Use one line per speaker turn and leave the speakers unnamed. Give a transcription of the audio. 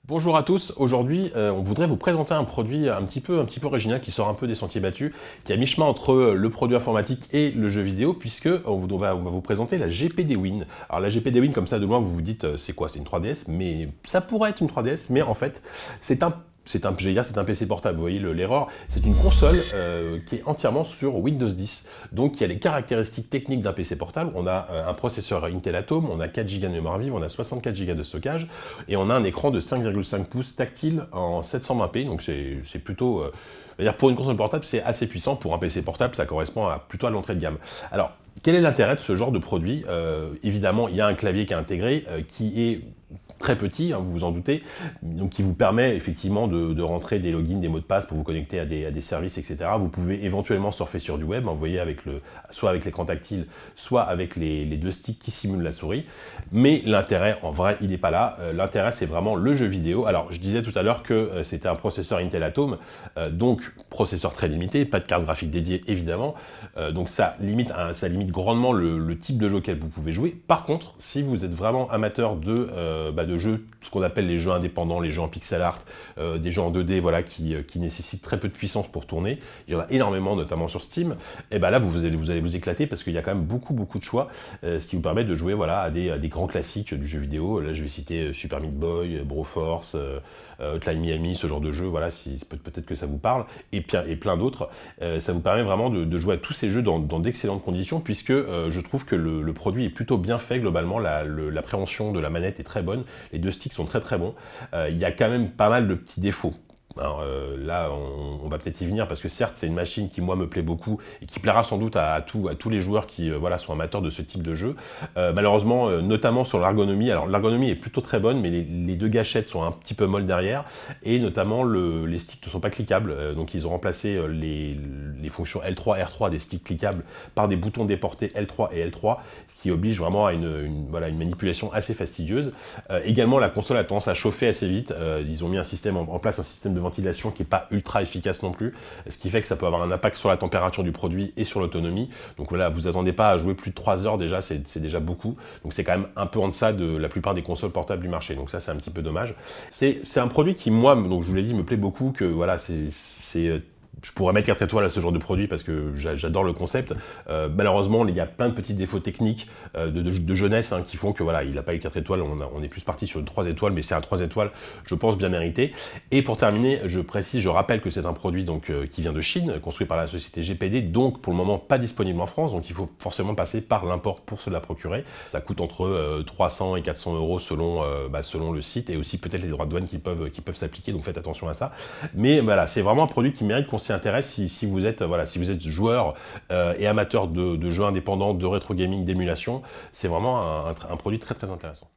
Bonjour à tous, aujourd'hui on voudrait vous présenter un produit un petit peu original qui sort un peu des sentiers battus, qui est à mi-chemin entre le produit informatique et le jeu vidéo, puisque on va vous présenter la GPD Win. Alors la GPD Win, comme ça de loin vous vous dites c'est quoi, c'est une 3DS, mais ça pourrait être une 3DS, mais en fait c'est un PC portable, vous voyez l'erreur. C'est une console qui est entièrement sur Windows 10. Donc il y a les caractéristiques techniques d'un PC portable. On a un processeur Intel Atom, on a 4 Go de mémoire vive, on a 64 Go de stockage, et on a un écran de 5,5 pouces tactile en 720p. Donc c'est plutôt... pour une console portable, c'est assez puissant. Pour un PC portable, ça correspond plutôt à l'entrée de gamme. Alors, quel est l'intérêt de ce genre de produit? Évidemment, il y a un clavier qui est intégré, qui est très petit, hein, vous vous en doutez, donc qui vous permet effectivement de rentrer des logins, des mots de passe pour vous connecter à des services, etc. Vous pouvez éventuellement surfer sur du web, hein, vous voyez, soit avec l'écran tactile, soit avec les deux sticks qui simulent la souris. Mais l'intérêt, en vrai, il n'est pas là. L'intérêt, c'est vraiment le jeu vidéo. Alors, je disais tout à l'heure que c'était un processeur Intel Atom, donc processeur très limité, pas de carte graphique dédiée, évidemment. Donc ça limite grandement le type de jeu auquel vous pouvez jouer. Par contre, si vous êtes vraiment amateur de jeux, ce qu'on appelle les jeux indépendants, les jeux en pixel art, des jeux en 2D, voilà, qui nécessitent très peu de puissance pour tourner. Il y en a énormément, notamment sur Steam. Et ben là, vous allez vous éclater parce qu'il y a quand même beaucoup de choix, ce qui vous permet de jouer, voilà, à des grands classiques du jeu vidéo. Là, je vais citer Super Meat Boy, Broforce, Hotline Miami, ce genre de jeu. Voilà, peut-être que ça vous parle, et plein d'autres. Ça vous permet vraiment de jouer à tous ces jeux dans d'excellentes conditions, puisque je trouve que le produit est plutôt bien fait globalement. L'appréhension de la manette est très bonne. Les deux sticks sont très bons. Il y a quand même pas mal de petits défauts. Alors là, on va peut-être y venir parce que certes, c'est une machine qui, moi, me plaît beaucoup et qui plaira sans doute à tous les joueurs qui voilà, sont amateurs de ce type de jeu. Malheureusement, notamment sur l'ergonomie. Alors, l'ergonomie est plutôt très bonne, mais les deux gâchettes sont un petit peu molles derrière. Et notamment, les sticks ne sont pas cliquables. Donc, ils ont remplacé les fonctions L3, R3 des sticks cliquables par des boutons déportés L3 et L3, ce qui oblige vraiment à une manipulation assez fastidieuse. Également, la console a tendance à chauffer assez vite. Ils ont mis en place un système de ventilation qui n'est pas ultra efficace non plus, ce qui fait que ça peut avoir un impact sur la température du produit et sur l'autonomie. Donc voilà, vous attendez pas à jouer plus de 3 heures déjà, c'est déjà beaucoup. Donc c'est quand même un peu en deçà de la plupart des consoles portables du marché. Donc ça, c'est un petit peu dommage. C'est un produit qui, moi, donc je vous l'ai dit, me plaît beaucoup, que voilà, je pourrais mettre 4 étoiles à ce genre de produit parce que j'adore le concept. Malheureusement, il y a plein de petits défauts techniques de jeunesse, hein, qui font que voilà, il n'a pas eu 4 étoiles, on est plus parti sur une 3 étoiles, mais c'est un 3 étoiles, je pense, bien mérité. Et pour terminer, je rappelle que c'est un produit donc, qui vient de Chine, construit par la société GPD, donc pour le moment pas disponible en France, donc il faut forcément passer par l'import pour se la procurer. Ça coûte entre 300 et 400 euros selon le site, et aussi peut-être les droits de douane qui peuvent s'appliquer, donc faites attention à ça. Mais voilà, c'est vraiment un produit qui mérite qu'on s'y intéresse si vous êtes joueur et amateur de jeux indépendants, de rétro gaming, d'émulation. C'est vraiment un produit très intéressant.